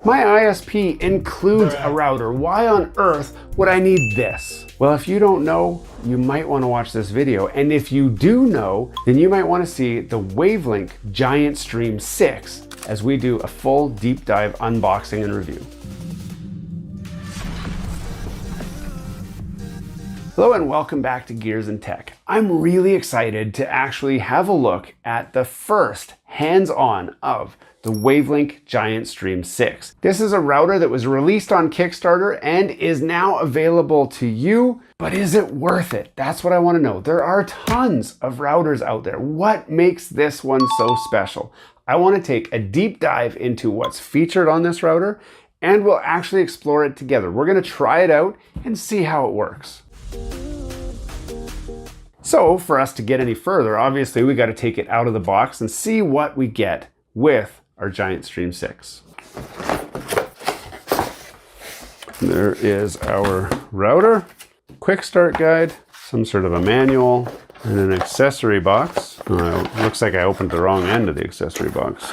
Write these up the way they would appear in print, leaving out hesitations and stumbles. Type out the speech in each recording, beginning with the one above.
My ISP includes a router. Why on earth would I need this? Well, if you don't know, you might want to watch this video. And if you do know, then you might want to see the Wavelink Giant Stream 6 as we do a full deep dive unboxing and review. Hello and welcome back to Gears and Tech. I'm really excited to actually have a look at the first hands-on of the Wavelink Giant Stream 6. This is a router that was released on Kickstarter and is now available to you, but is it worth it? That's what I want to know. There are tons of routers out there. What makes this one so special? I want to take a deep dive into what's featured on this router, and we'll actually explore it together. We're going to try it out and see how it works. So for us to get any further, obviously we got to take it out of the box and see what we get with our Giant Stream 6. There is our router, quick start guide, some sort of a manual, and an accessory box. Looks like I opened the wrong end of the accessory box.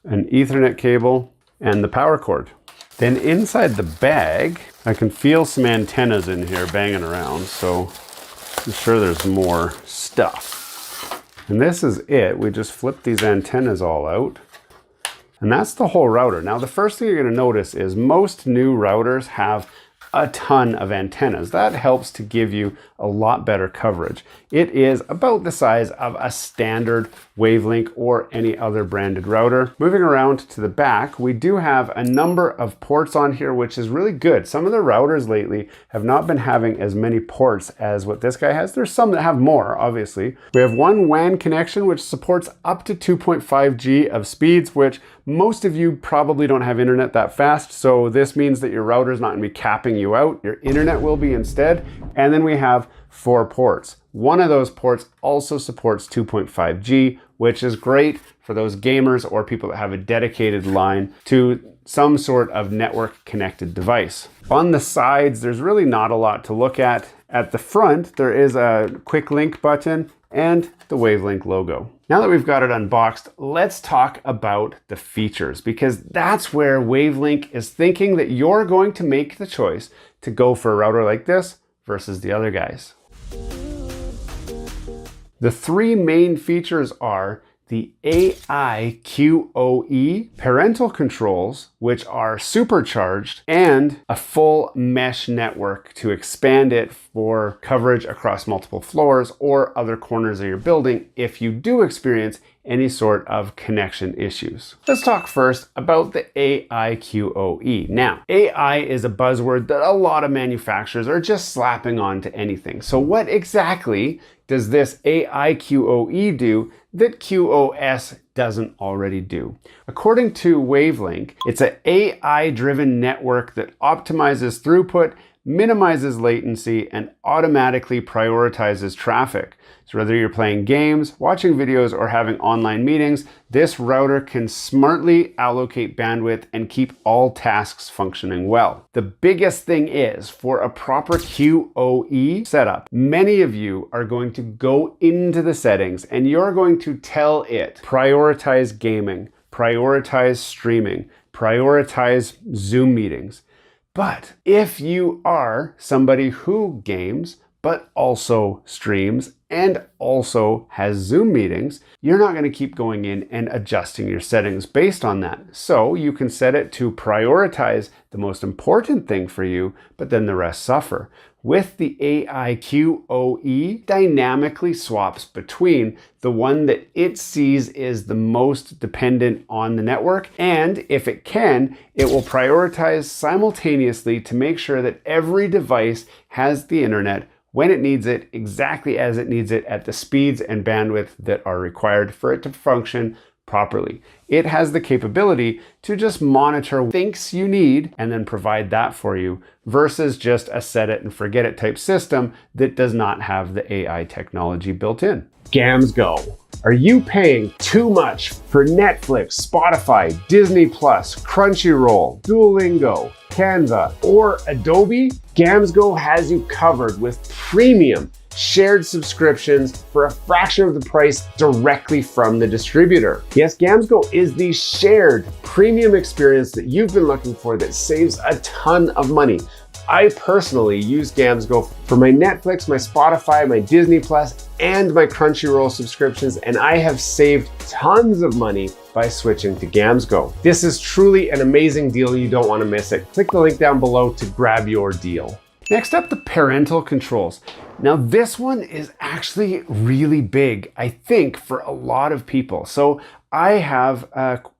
An Ethernet cable and the power cord. Then inside the bag, I can feel some antennas in here banging around, so I'm sure there's more stuff. And this is it. We just flip these antennas all out. And that's the whole router. Now, the first thing you're going to notice is most new routers have a ton of antennas. That helps to give you a lot better coverage. It is about the size of a standard Wavelink or any other branded router. Moving around to the back, we do have a number of ports on here, which is really good. Some of the routers lately have not been having as many ports as what this guy has. There's some that have more, obviously. We have one WAN connection, which supports up to 2.5G of speeds, which most of you probably don't have internet that fast. So this means that your router is not going to be capping you out. Your internet will be instead. And then we have 4 ports. One of those ports also supports 2.5G, which is great for those gamers or people that have a dedicated line to some sort of network connected device. On the sides, there's really not a lot to look at. At the front, there is a quick link button and the Wavelink logo. Now that we've got it unboxed, let's talk about the features, because that's where Wavelink is thinking that you're going to make the choice to go for a router like this versus the other guys. The 3 main features are the AI QoE, parental controls, which are supercharged, and a full mesh network to expand it for coverage across multiple floors or other corners of your building if you do experience any sort of connection issues. Let's talk first about the AI QoE. Now, AI is a buzzword that a lot of manufacturers are just slapping onto anything. So what exactly does this AI QoE do that QoS doesn't already do? According to Wavelink, it's an AI-driven network that optimizes throughput, minimizes latency, and automatically prioritizes traffic. So whether you're playing games, watching videos, or having online meetings, this router can smartly allocate bandwidth and keep all tasks functioning well. The biggest thing is, for a proper QoE setup, many of you are going to go into the settings and you're going to tell it, prioritize gaming, prioritize streaming, prioritize Zoom meetings. But if you are somebody who games, but also streams and also has Zoom meetings, you're not going to keep going in and adjusting your settings based on that. So you can set it to prioritize the most important thing for you, but then the rest suffer. With the AI QoE, dynamically swaps between the one that it sees is the most dependent on the network, and if it can, it will prioritize simultaneously to make sure that every device has the internet when it needs it, exactly as it needs it, at the speeds and bandwidth that are required for it to function properly. It has the capability to just monitor what it thinks you need and then provide that for you, versus just a set it and forget it type system that does not have the AI technology built in. Scams go. Are you paying too much for Netflix, Spotify, Disney Plus, Crunchyroll, Duolingo, Canva, or Adobe? Gamsgo has you covered with premium shared subscriptions for a fraction of the price directly from the distributor. Yes, GamsGo is the shared premium experience that you've been looking for that saves a ton of money. I personally use GamsGo for my Netflix, my Spotify, my Disney Plus, and my Crunchyroll subscriptions, and I have saved tons of money by switching to GamsGo. This is truly an amazing deal. You don't want to miss it. Click the link down below to grab your deal. Next up, the parental controls. Now this one is actually really big, I think, for a lot of people. So I have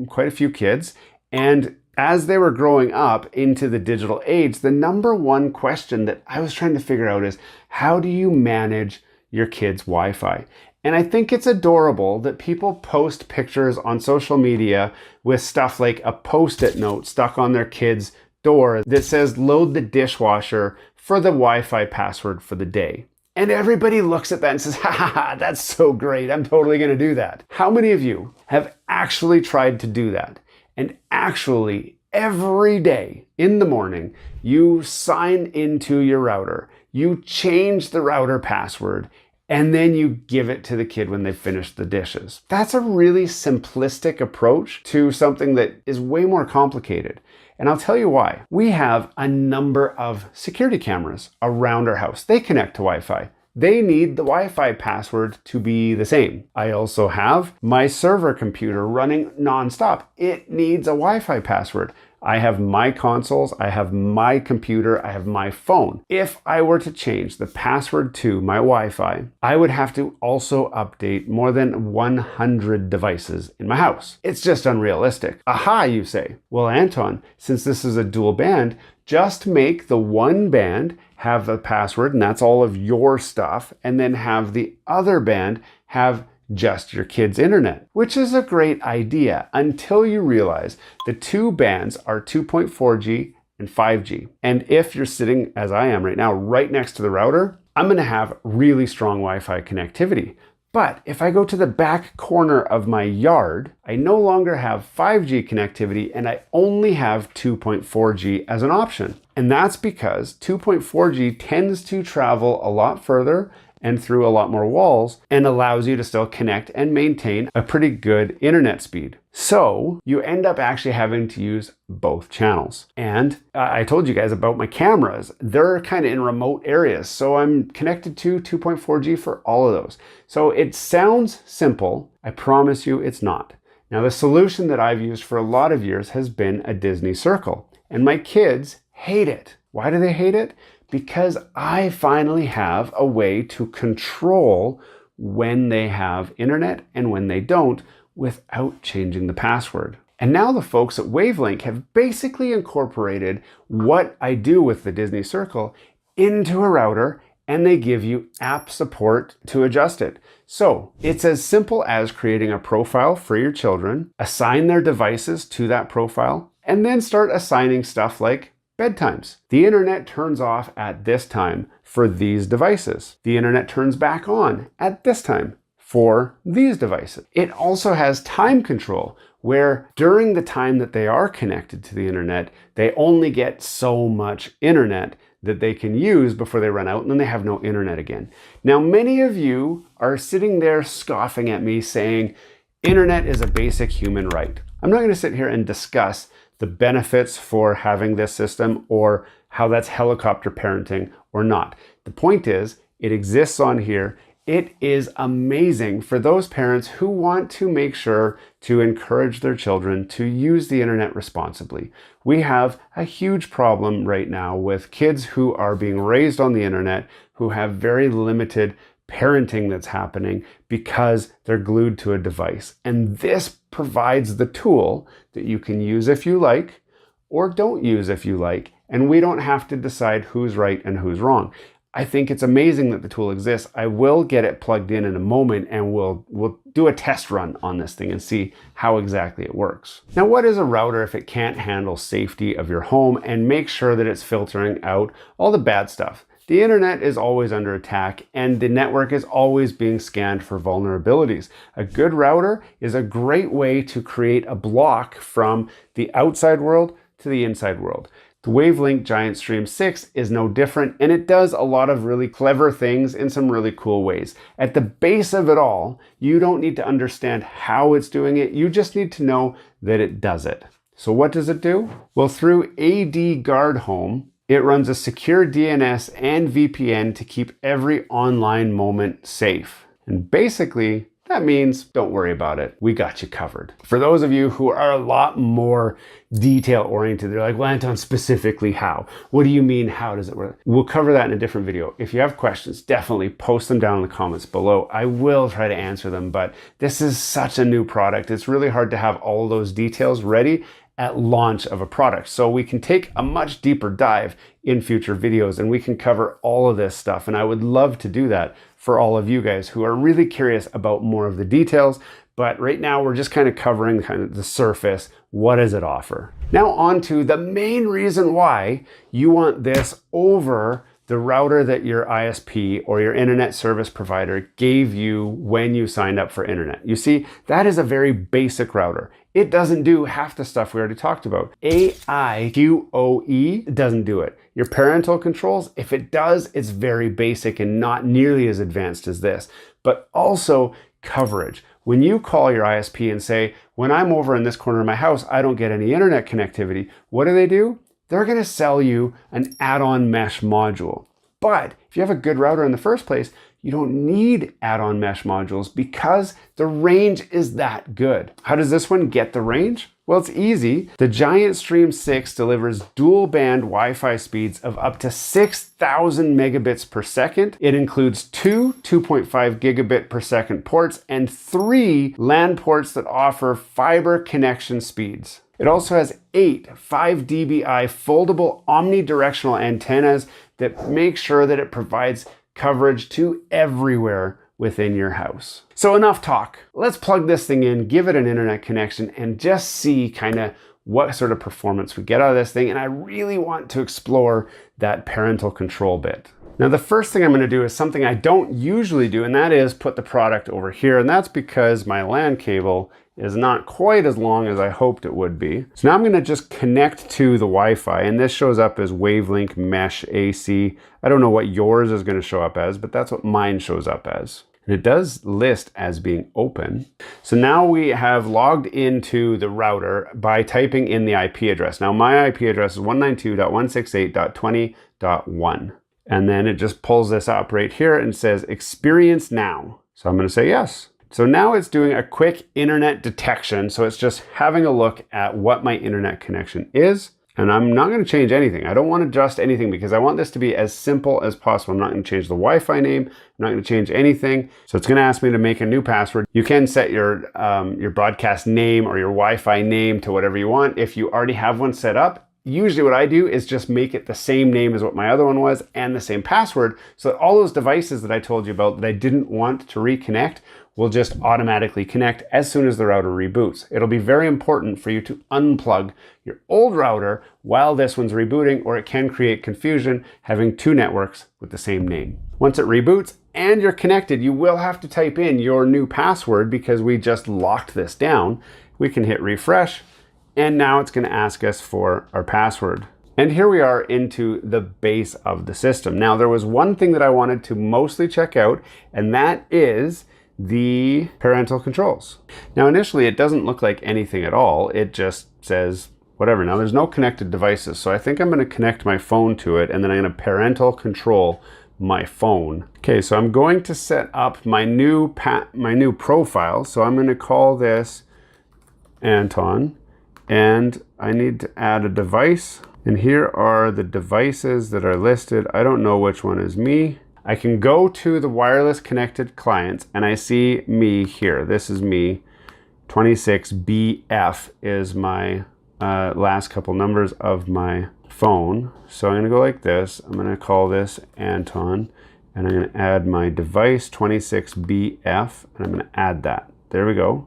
quite a few kids, and as they were growing up into the digital age, the number one question that I was trying to figure out is, how do you manage your kids' Wi-Fi? And I think it's adorable that people post pictures on social media with stuff like a post-it note stuck on their kid's door that says, load the dishwasher for the Wi-Fi password for the day. And everybody looks at that and says, ha ha ha, that's so great, I'm totally gonna do that. How many of you have actually tried to do that? And actually, every day in the morning, you sign into your router, you change the router password, and then you give it to the kid when they've finished the dishes. That's a really simplistic approach to something that is way more complicated. And I'll tell you why. We have a number of security cameras around our house. They connect to Wi-Fi. They need the Wi-Fi password to be the same. I also have my server computer running nonstop. It needs a Wi-Fi password. I have my consoles, I have my computer, I have my phone. If I were to change the password to my Wi-Fi, I would have to also update more than 100 devices in my house. It's just unrealistic. Aha, you say. Well, Anton, since this is a dual band, just make the one band have a password, and that's all of your stuff, and then have the other band have just your kid's internet, which is a great idea until you realize the two bands are 2.4G and 5G. And if you're sitting, as I am right now, right next to the router, I'm gonna have really strong Wi-Fi connectivity. But if I go to the back corner of my yard, I no longer have 5G connectivity and I only have 2.4G as an option. And that's because 2.4G tends to travel a lot further and through a lot more walls and allows you to still connect and maintain a pretty good internet speed. So you end up actually having to use both channels. And I told you guys about my cameras. They're kind of in remote areas. So I'm connected to 2.4G for all of those. So it sounds simple. I promise you it's not. Now the solution that I've used for a lot of years has been a Disney Circle. And my kids hate it. Why do they hate it? Because I finally have a way to control when they have internet and when they don't without changing the password. And now the folks at Wavelength have basically incorporated what I do with the Disney Circle into a router, and they give you app support to adjust it. So it's as simple as creating a profile for your children, assign their devices to that profile, and then start assigning stuff like bedtimes. The internet turns off at this time for these devices. The internet turns back on at this time for these devices. It also has time control where during the time that they are connected to the internet, they only get so much internet that they can use before they run out, and then they have no internet again. Now, many of you are sitting there scoffing at me saying, internet is a basic human right. I'm not going to sit here and discuss the benefits for having this system or how that's helicopter parenting or not. The point is, it exists on here. It is amazing for those parents who want to make sure to encourage their children to use the internet responsibly. We have a huge problem right now with kids who are being raised on the internet who have very limited parenting that's happening because they're glued to a device. And this provides the tool that you can use if you like or don't use if you like. And we don't have to decide who's right and who's wrong. I think it's amazing that the tool exists. I will get it plugged in a moment and we'll do a test run on this thing and see how exactly it works. Now, what is a router if it can't handle safety of your home and make sure that it's filtering out all the bad stuff? The internet is always under attack and the network is always being scanned for vulnerabilities. A good router is a great way to create a block from the outside world to the inside world. The Wavelength Giant Stream 6 is no different, and it does a lot of really clever things in some really cool ways. At the base of it all, you don't need to understand how it's doing it, you just need to know that it does it. So what does it do? Well, through AD Guard Home, it runs a secure DNS and VPN to keep every online moment safe. And basically, that means don't worry about it. We got you covered. For those of you who are a lot more detail oriented, they're like, well, Anton, specifically how? What do you mean, how does it work? We'll cover that in a different video. If you have questions, definitely post them down in the comments below. I will try to answer them, but this is such a new product. It's really hard to have all those details ready at launch of a product. So we can take a much deeper dive in future videos and we can cover all of this stuff. And I would love to do that for all of you guys who are really curious about more of the details. But right now we're just kind of covering the surface. What does it offer? Now on to the main reason why you want this over the router that your ISP or your internet service provider gave you when you signed up for internet. You see, that is a very basic router. It doesn't do half the stuff we already talked about. AI QoE doesn't do it. Your parental controls, if it does, it's very basic and not nearly as advanced as this. But also coverage. When you call your ISP and say, when I'm over in this corner of my house, I don't get any internet connectivity, what do? They're going to sell you an add-on mesh module. But if you have a good router in the first place, you don't need add-on mesh modules because the range is that good. How does this one get the range? Well, it's easy. The Giant Stream 6 delivers dual band Wi-Fi speeds of up to 6,000 megabits per second. It includes two 2.5 gigabit per second ports and 3 LAN ports that offer fiber connection speeds. It also has 8 5 dBi foldable omnidirectional antennas that make sure that it provides coverage to everywhere within your house. So enough talk. Let's plug this thing in, give it an internet connection, and just see kind of what sort of performance we get out of this thing. And I really want to explore that parental control bit. Now, the first thing I'm going to do is something I don't usually do, and that is put the product over here. And that's because my LAN cable is not quite as long as I hoped it would be. So now I'm going to just connect to the Wi-Fi, and this shows up as Wavelength Mesh AC. I don't know what yours is going to show up as, but that's what mine shows up as. And it does list as being open. So now we have logged into the router by typing in the IP address. Now my IP address is 192.168.20.1. And then it just pulls this up right here and says experience now. So I'm going to say yes. So now it's doing a quick internet detection. So it's just having a look at what my internet connection is. And I'm not going to change anything. I don't want to adjust anything because I want this to be as simple as possible. I'm not going to change the Wi-Fi name. I'm not going to change anything. So it's going to ask me to make a new password. You can set your broadcast name or your Wi-Fi name to whatever you want. If you already have one set up, usually what I do is just make it the same name as what my other one was and the same password so that all those devices that I told you about that I didn't want to reconnect will just automatically connect as soon as the router reboots. It'll be very important for you to unplug your old router while this one's rebooting, or it can create confusion having two networks with the same name. Once it reboots and you're connected, you will have to type in your new password because we just locked this down. We can hit refresh, and now it's going to ask us for our password. And here we are into the base of the system. Now, there was one thing that I wanted to mostly check out, and that is the parental controls. Now, initially, it doesn't look like anything at all. It just says whatever. Now, there's no connected devices, so I think I'm going to connect my phone to it, and then I'm going to parental control my phone. Okay, so I'm going to set up my new profile. So I'm going to call this Anton, and I need to add a device. And here are the devices that are listed. I don't know which one is me. I can go to the wireless connected clients and I see me here. This is me. 26BF is my last couple numbers of my phone. So I'm gonna go like this. I'm gonna call this Anton, and I'm gonna add my device 26BF, and I'm gonna add that. There we go.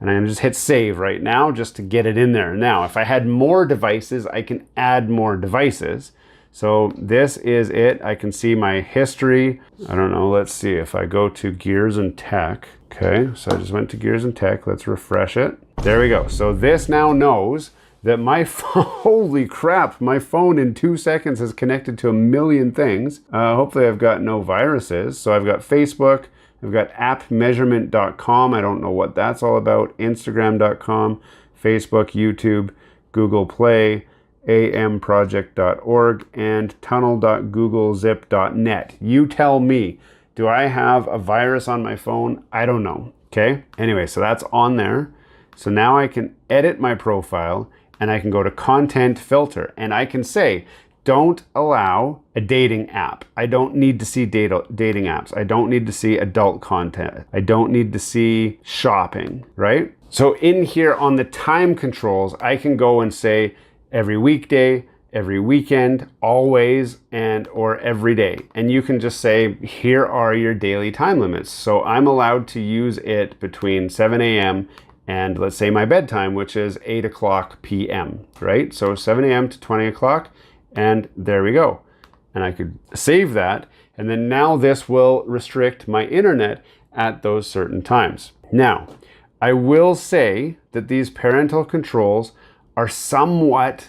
And I'm gonna just hit save right now just to get it in there. Now, if I had more devices, I can add more devices. So this is it. I can see my history. I don't know, let's see if I go to Gears and Tech. Okay, so I just went to Gears and Tech. Let's refresh it. There we go. So this now knows that my phone, holy crap, my phone in 2 seconds is connected to a million things. Hopefully I've got no viruses. So I've got Facebook, I've got appmeasurement.com. I don't know what that's all about. Instagram.com, Facebook, YouTube, Google Play, amproject.org, and tunnel.googlezip.net. You tell me, do I have a virus on my phone? I don't know. Okay. Anyway, so that's on there. So now I can edit my profile and I can go to content filter and I can say, don't allow a dating app. I don't need to see dating apps. I don't need to see adult content. I don't need to see shopping, right? So in here on the time controls, I can go and say every weekday, every weekend, always, and or every day. And you can just say, here are your daily time limits. So I'm allowed to use it between 7 a.m. and let's say my bedtime, which is 8 o'clock p.m., right? So 7 a.m. to 20 o'clock, and there we go. And I could save that, and then now this will restrict my internet at those certain times. Now, I will say that these parental controls are somewhat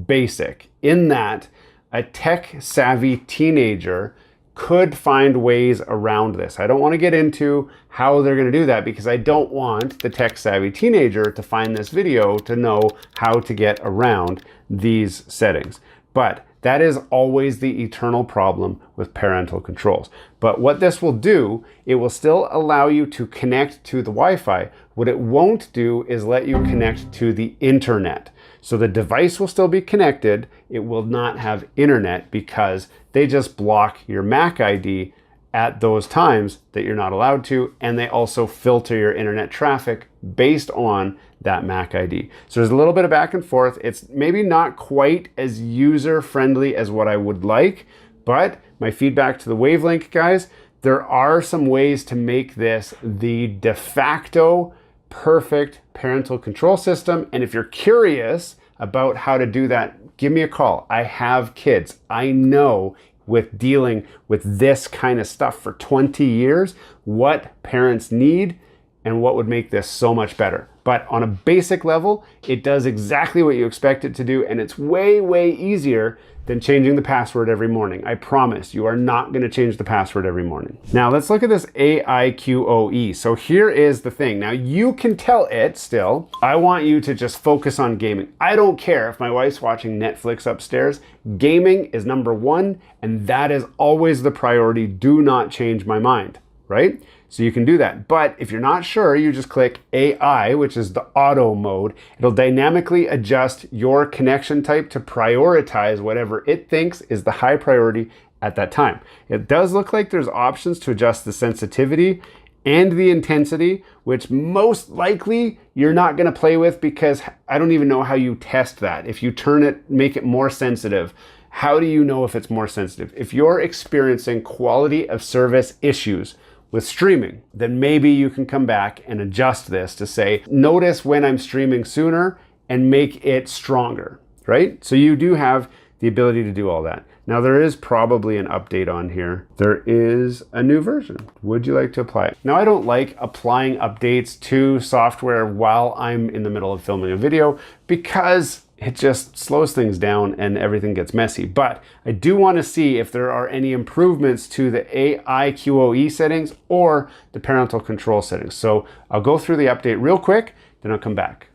basic in that a tech-savvy teenager could find ways around this. I don't want to get into how they're going to do that because I don't want the tech-savvy teenager to find this video to know how to get around these settings. But that is always the eternal problem with parental controls. But what this will do, it will still allow you to connect to the Wi-Fi. What it won't do is let you connect to the internet. So the device will still be connected. It will not have internet because they just block your Mac ID at those times that you're not allowed to, and they also filter your internet traffic based on that Mac ID. So there's a little bit of back and forth. It's maybe not quite as user-friendly as what I would like, but my feedback to the Wavelink guys, there are some ways to make this the de facto perfect parental control system. And if you're curious about how to do that, give me a call. I have kids. I know with dealing with this kind of stuff for 20 years, what parents need and what would make this so much better. But on a basic level, it does exactly what you expect it to do, and it's way, way easier than changing the password every morning. I promise you are not going to change the password every morning. Now let's look at this AI QoE. So here is the thing. Now you can tell it still, I want you to just focus on gaming. I don't care if my wife's watching Netflix upstairs. Gaming is number one, and that is always the priority. Do not change my mind, right? So you can do that. But if you're not sure, you just click AI, which is the auto mode. It'll dynamically adjust your connection type to prioritize whatever it thinks is the high priority at that time. It does look like there's options to adjust the sensitivity and the intensity, which most likely you're not going to play with because I don't even know how you test that. If you turn it, make it more sensitive, how do you know if it's more sensitive? If you're experiencing quality of service issues with streaming, then maybe you can come back and adjust this to say, notice when I'm streaming sooner and make it stronger, right? So you do have the ability to do all that. Now there is probably an update on here. There is a new version. Would you like to apply it? Now I don't like applying updates to software while I'm in the middle of filming a video because it just slows things down and everything gets messy. But I do want to see if there are any improvements to the AI QoE settings or the parental control settings. So I'll go through the update real quick, then I'll come back.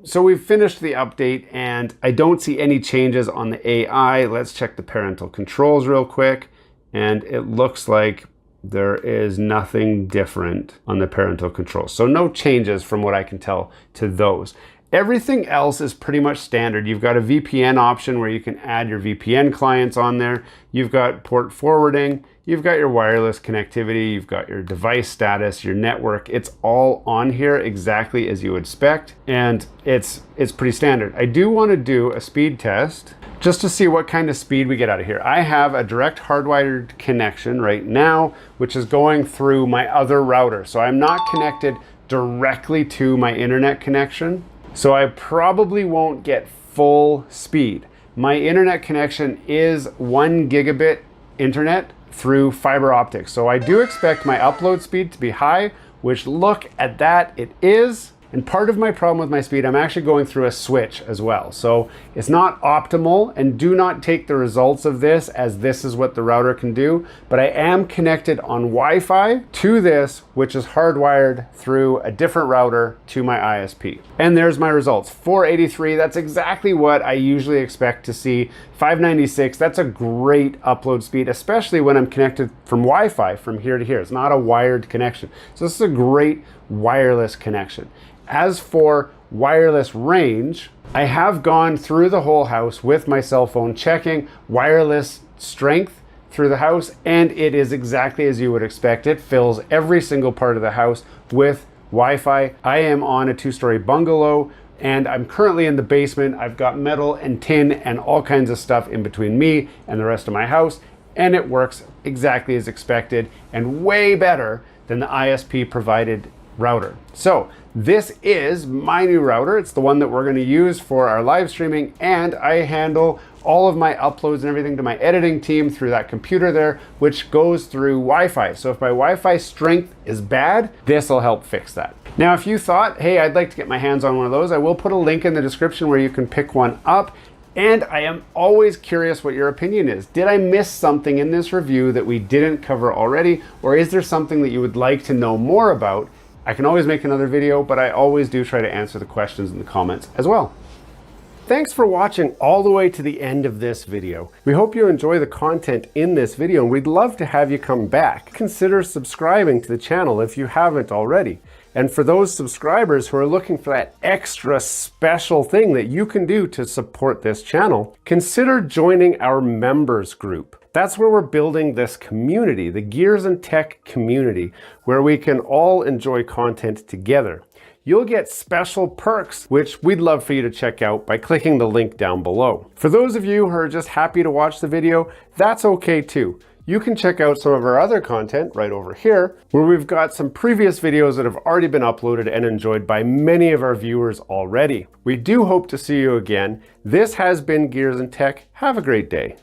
So we've finished the update and I don't see any changes on the AI. Let's check the parental controls real quick. And it looks like there is nothing different on the parental controls. So no changes from what I can tell to those. Everything else is pretty much standard. You've got a VPN option where you can add your VPN clients on there. You've got port forwarding. You've got your wireless connectivity. You've got your device status, your network. It's all on here exactly as you would expect. And it's pretty standard. I do want to do a speed test just to see what kind of speed we get out of here. I have a direct hardwired connection right now, which is going through my other router. So I'm not connected directly to my internet connection. So I probably won't get full speed. My internet connection is 1 gigabit internet through fiber optics. So I do expect my upload speed to be high which look at that, it is. And part of my problem with my speed, I'm actually going through a switch as well. So it's not optimal, and do not take the results of this as this is what the router can do. But I am connected on Wi-Fi to this, which is hardwired through a different router to my ISP. And there's my results. 483, that's exactly what I usually expect to see. 596, that's a great upload speed, especially when I'm connected from Wi-Fi from here to here. It's not a wired connection. So this is a great wireless connection. As for wireless range, I have gone through the whole house with my cell phone checking wireless strength through the house, and it is exactly as you would expect. It fills every single part of the house with Wi-Fi. I am on a 2-story bungalow, and I'm currently in the basement. I've got metal and tin and all kinds of stuff in between me and the rest of my house, and it works exactly as expected and way better than the ISP provided router. So this is my new router. It's the one that we're going to use for our live streaming, and I handle all of my uploads and everything to my editing team through that computer there, which goes through Wi-Fi. So if my Wi-Fi strength is bad, this will help fix that. Now, if you thought, hey, I'd like to get my hands on one of those, I will put a link in the description where you can pick one up. And I am always curious what your opinion is. Did I miss something in this review that we didn't cover already? Or is there something that you would like to know more about? I can always make another video, but I always do try to answer the questions in the comments as well. Thanks for watching all the way to the end of this video. We hope you enjoy the content in this video, and we'd love to have you come back. Consider subscribing to the channel if you haven't already. And for those subscribers who are looking for that extra special thing that you can do to support this channel, consider joining our members group. That's where we're building this community, the Gears and Tech community, where we can all enjoy content together. You'll get special perks, which we'd love for you to check out by clicking the link down below. For those of you who are just happy to watch the video, that's okay too. You can check out some of our other content right over here, where we've got some previous videos that have already been uploaded and enjoyed by many of our viewers already. We do hope to see you again. This has been Gears and Tech. Have a great day.